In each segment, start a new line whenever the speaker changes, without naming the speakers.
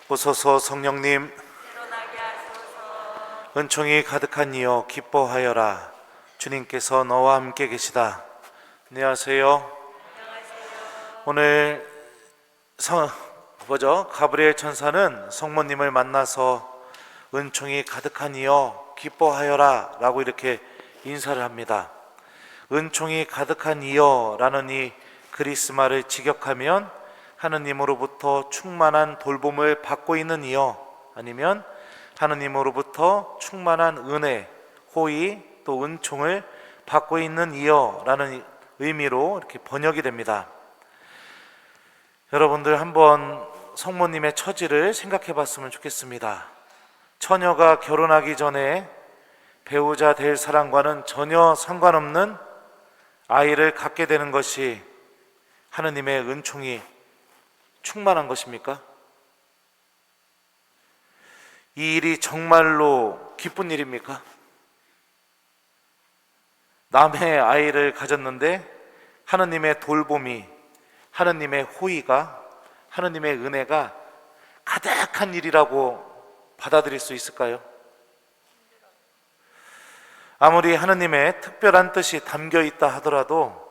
오소서 성령님,
일어나게 하소서.
은총이 가득한 이여 기뻐하여라. 주님께서 너와 함께 계시다. 안녕하세요. 오늘 가브리엘 천사는 성모님을 만나서 은총이 가득한 이여 기뻐하여라 라고 이렇게 인사를 합니다. 은총이 가득한 이여 라는 이 그리스말을 직역하면 하느님으로부터 충만한 돌봄을 받고 있는 이여, 아니면 하느님으로부터 충만한 은혜, 호의, 또 은총을 받고 있는 이여 라는 의미로 이렇게 번역이 됩니다. 여러분들 한번 성모님의 처지를 생각해 봤으면 좋겠습니다. 처녀가 결혼하기 전에 배우자 될 사람과는 전혀 상관없는 아이를 갖게 되는 것이 하느님의 은총이 충만한 것입니까? 이 일이 정말로 기쁜 일입니까? 남의 아이를 가졌는데 하느님의 돌봄이, 하느님의 호의가, 하느님의 은혜가 가득한 일이라고 받아들일 수 있을까요? 아무리 하느님의 특별한 뜻이 담겨 있다 하더라도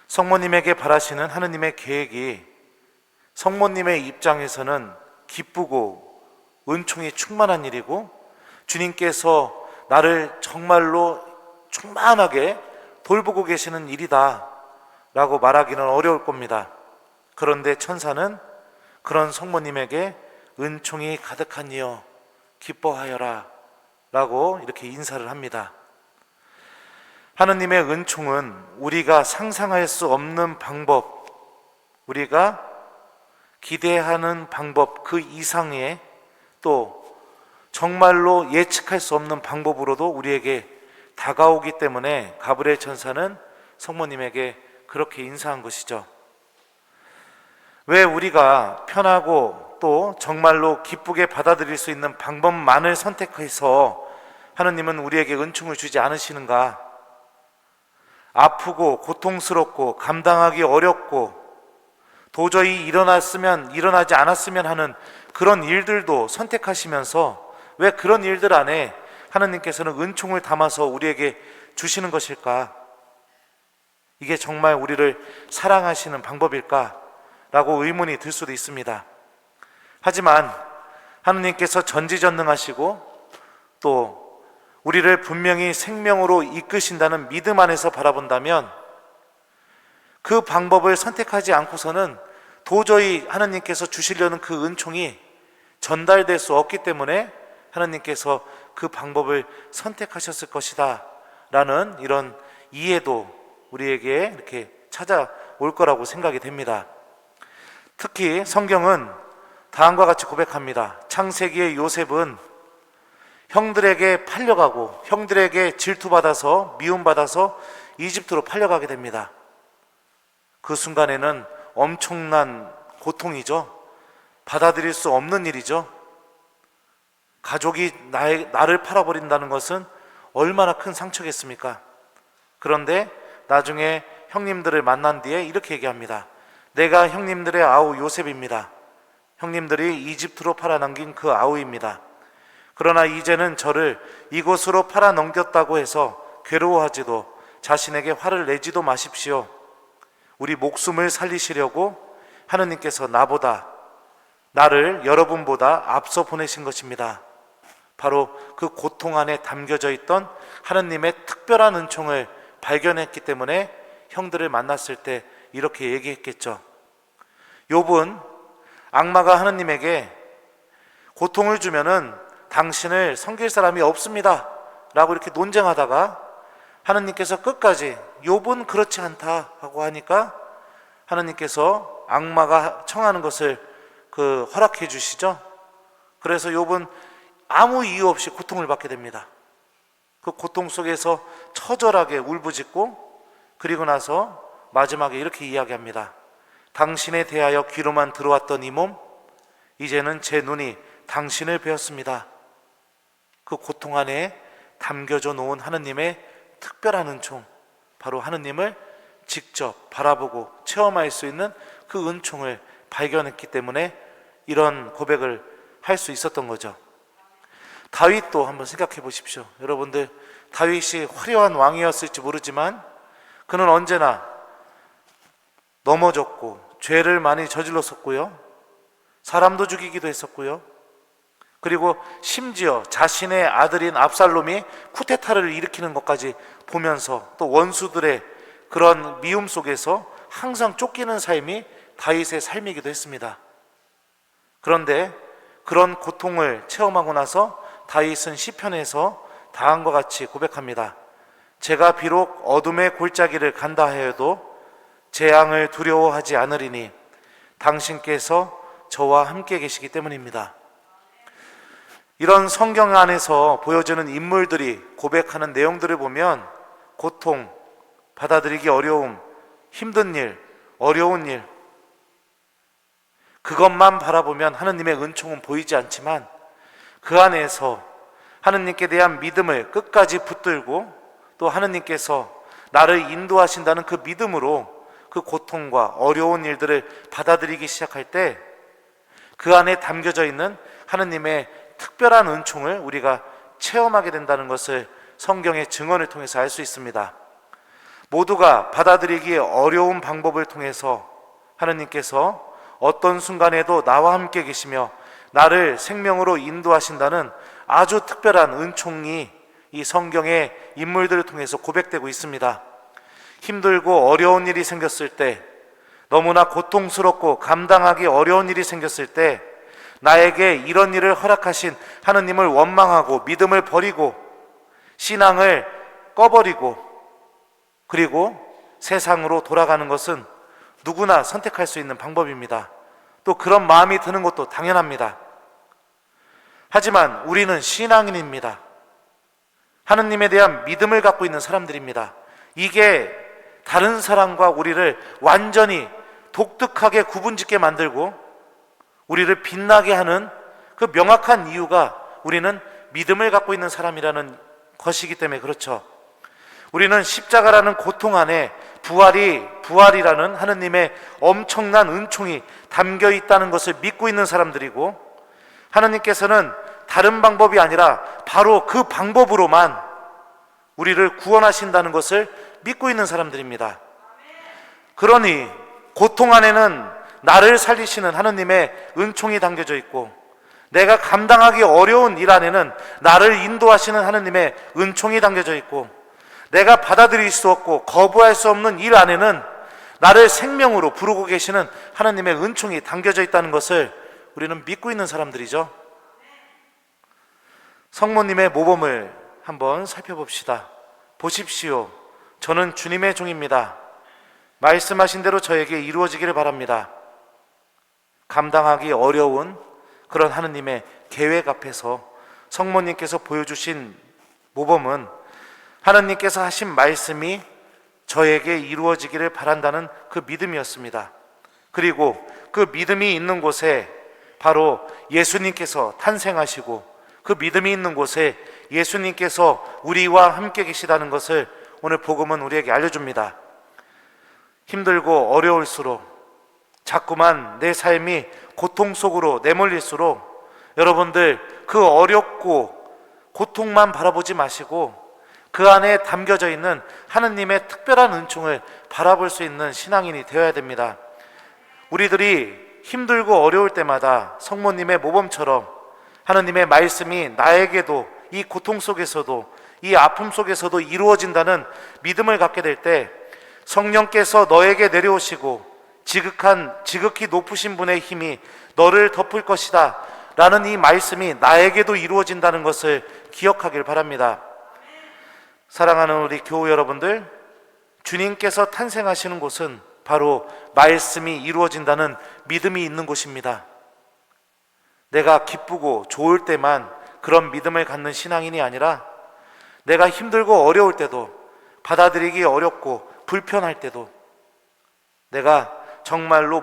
성모님에게 바라시는 하느님의 계획이 성모님의 입장에서는 기쁘고 은총이 충만한 일이고, 주님께서 나를 정말로 충만하게 돌보고 계시는 일이다 라고 말하기는 어려울 겁니다. 그런데 천사는 그런 성모님에게 은총이 가득한 이여 기뻐하여라 라고 이렇게 인사를 합니다. 하느님의 은총은 우리가 상상할 수 없는 방법, 우리가 기대하는 방법 그 이상의, 또 정말로 예측할 수 없는 방법으로도 우리에게 다가오기 때문에 가브리엘 천사는 성모님에게 그렇게 인사한 것이죠. 왜 우리가 편하고 또 정말로 기쁘게 받아들일 수 있는 방법만을 선택해서 하느님은 우리에게 은총을 주지 않으시는가? 아프고 고통스럽고 감당하기 어렵고 도저히 일어나지 않았으면 하는 그런 일들도 선택하시면서 왜 그런 일들 안에 하느님께서는 은총을 담아서 우리에게 주시는 것일까? 이게 정말 우리를 사랑하시는 방법일까? 라고 의문이 들 수도 있습니다. 하지만 하느님께서 전지전능하시고 또 우리를 분명히 생명으로 이끄신다는 믿음 안에서 바라본다면 그 방법을 선택하지 않고서는 도저히 하느님께서 주시려는 그 은총이 전달될 수 없기 때문에 하느님께서 그 방법을 선택하셨을 것이다 라는 이런 이해도 우리에게 이렇게 찾아올 거라고 생각이 됩니다. 특히 성경은 다음과 같이 고백합니다. 창세기의 요셉은 형들에게 팔려가고 형들에게 질투받아서 미움받아서 이집트로 팔려가게 됩니다. 그 순간에는 엄청난 고통이죠. 받아들일 수 없는 일이죠. 가족이 나를 팔아버린다는 것은 얼마나 큰 상처겠습니까? 그런데 나중에 형님들을 만난 뒤에 이렇게 얘기합니다. 내가 형님들의 아우 요셉입니다. 형님들이 이집트로 팔아넘긴 그 아우입니다. 그러나 이제는 저를 이곳으로 팔아넘겼다고 해서 괴로워하지도 자신에게 화를 내지도 마십시오. 우리 목숨을 살리시려고 하느님께서 나를 여러분보다 앞서 보내신 것입니다. 바로 그 고통 안에 담겨져 있던 하느님의 특별한 은총을 발견했기 때문에 형들을 만났을 때 이렇게 얘기했겠죠. 욥은 악마가 하느님에게 고통을 주면은 당신을 섬길 사람이 없습니다 라고 이렇게 논쟁하다가 하느님께서 끝까지 욥은 그렇지 않다 하고 하니까 하느님께서 악마가 청하는 것을 허락해 주시죠. 그래서 욥은 아무 이유 없이 고통을 받게 됩니다. 그 고통 속에서 처절하게 울부짖고 그리고 나서 마지막에 이렇게 이야기합니다. 당신에 대하여 귀로만 들어왔던 이 몸, 이제는 제 눈이 당신을 배웠습니다. 그 고통 안에 담겨져 놓은 하느님의 특별한 은총, 바로 하느님을 직접 바라보고 체험할 수 있는 그 은총을 발견했기 때문에 이런 고백을 할 수 있었던 거죠. 다윗도 한번 생각해 보십시오. 여러분들, 다윗이 화려한 왕이었을지 모르지만 그는 언제나 넘어졌고 죄를 많이 저질렀었고요, 사람도 죽이기도 했었고요, 그리고 심지어 자신의 아들인 압살롬이 쿠데타를 일으키는 것까지 보면서 또 원수들의 그런 미움 속에서 항상 쫓기는 삶이 다윗의 삶이기도 했습니다. 그런데 그런 고통을 체험하고 나서 다윗은 시편에서 다음과 같이 고백합니다. 제가 비록 어둠의 골짜기를 간다 하여도 재앙을 두려워하지 않으리니 당신께서 저와 함께 계시기 때문입니다. 이런 성경 안에서 보여주는 인물들이 고백하는 내용들을 보면 고통, 받아들이기 어려움, 힘든 일, 어려운 일, 그것만 바라보면 하느님의 은총은 보이지 않지만 그 안에서 하느님께 대한 믿음을 끝까지 붙들고 또 하느님께서 나를 인도하신다는 그 믿음으로 그 고통과 어려운 일들을 받아들이기 시작할 때 그 안에 담겨져 있는 하느님의 특별한 은총을 우리가 체험하게 된다는 것을 성경의 증언을 통해서 알 수 있습니다. 모두가 받아들이기 어려운 방법을 통해서 하느님께서 어떤 순간에도 나와 함께 계시며 나를 생명으로 인도하신다는 아주 특별한 은총이 이 성경의 인물들을 통해서 고백되고 있습니다. 힘들고 어려운 일이 생겼을 때, 너무나 고통스럽고 감당하기 어려운 일이 생겼을 때 나에게 이런 일을 허락하신 하느님을 원망하고 믿음을 버리고 신앙을 꺼버리고 그리고 세상으로 돌아가는 것은 누구나 선택할 수 있는 방법입니다. 또 그런 마음이 드는 것도 당연합니다. 하지만 우리는 신앙인입니다. 하느님에 대한 믿음을 갖고 있는 사람들입니다. 이게 다른 사람과 우리를 완전히 독특하게 구분짓게 만들고 우리를 빛나게 하는 그 명확한 이유가 우리는 믿음을 갖고 있는 사람이라는 것이기 때문에 그렇죠. 우리는 십자가라는 고통 안에 부활이라는 하느님의 엄청난 은총이 담겨 있다는 것을 믿고 있는 사람들이고, 하느님께서는 다른 방법이 아니라 바로 그 방법으로만 우리를 구원하신다는 것을 믿고 있는 사람들입니다. 그러니 고통 안에는 나를 살리시는 하느님의 은총이 담겨져 있고, 내가 감당하기 어려운 일 안에는 나를 인도하시는 하느님의 은총이 담겨져 있고, 내가 받아들일 수 없고 거부할 수 없는 일 안에는 나를 생명으로 부르고 계시는 하느님의 은총이 담겨져 있다는 것을 우리는 믿고 있는 사람들이죠. 성모님의 모범을 한번 살펴봅시다. 보십시오. 저는 주님의 종입니다. 말씀하신 대로 저에게 이루어지기를 바랍니다. 감당하기 어려운 그런 하느님의 계획 앞에서 성모님께서 보여주신 모범은 하느님께서 하신 말씀이 저에게 이루어지기를 바란다는 그 믿음이었습니다. 그리고 그 믿음이 있는 곳에 바로 예수님께서 탄생하시고, 그 믿음이 있는 곳에 예수님께서 우리와 함께 계시다는 것을 오늘 복음은 우리에게 알려줍니다. 힘들고 어려울수록, 자꾸만 내 삶이 고통 속으로 내몰릴수록 여러분들 그 어렵고 고통만 바라보지 마시고 그 안에 담겨져 있는 하느님의 특별한 은총을 바라볼 수 있는 신앙인이 되어야 됩니다. 우리들이 힘들고 어려울 때마다 성모님의 모범처럼 하느님의 말씀이 나에게도 이 고통 속에서도 이 아픔 속에서도 이루어진다는 믿음을 갖게 될 때 성령께서 너에게 내려오시고 지극히 높으신 분의 힘이 너를 덮을 것이다 라는 이 말씀이 나에게도 이루어진다는 것을 기억하길 바랍니다. 사랑하는 우리 교우 여러분들, 주님께서 탄생하시는 곳은 바로 말씀이 이루어진다는 믿음이 있는 곳입니다. 내가 기쁘고 좋을 때만 그런 믿음을 갖는 신앙인이 아니라 내가 힘들고 어려울 때도, 받아들이기 어렵고 불편할 때도, 내가 정말로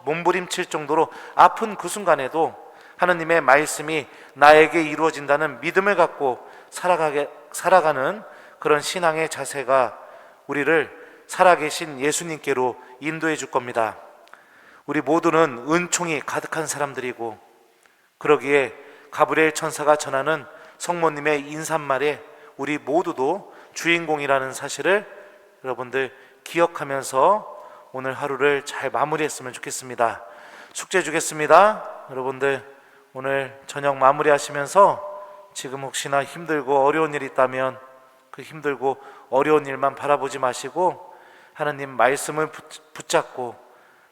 몸부림칠 정도로 아픈 그 순간에도 하느님의 말씀이 나에게 이루어진다는 믿음을 갖고 살아가는 그런 신앙의 자세가 우리를 살아계신 예수님께로 인도해 줄 겁니다. 우리 모두는 은총이 가득한 사람들이고, 그러기에 가브리엘 천사가 전하는 성모님의 인사말에 우리 모두도 주인공이라는 사실을 여러분들 기억하면서 오늘 하루를 잘 마무리했으면 좋겠습니다. 숙제 주겠습니다. 여러분들 오늘 저녁 마무리하시면서 지금 혹시나 힘들고 어려운 일 있다면 그 힘들고 어려운 일만 바라보지 마시고 하나님 말씀을 붙잡고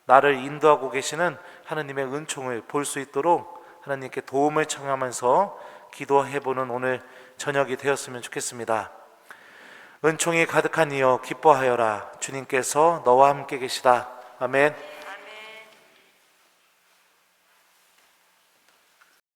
나를 인도하고 계시는 하나님의 은총을 볼 수 있도록 하나님께 도움을 청하면서 기도해보는 오늘 저녁이 되었으면 좋겠습니다. 은총이 가득한 이여 기뻐하여라. 주님께서 너와 함께 계시다. 아멘.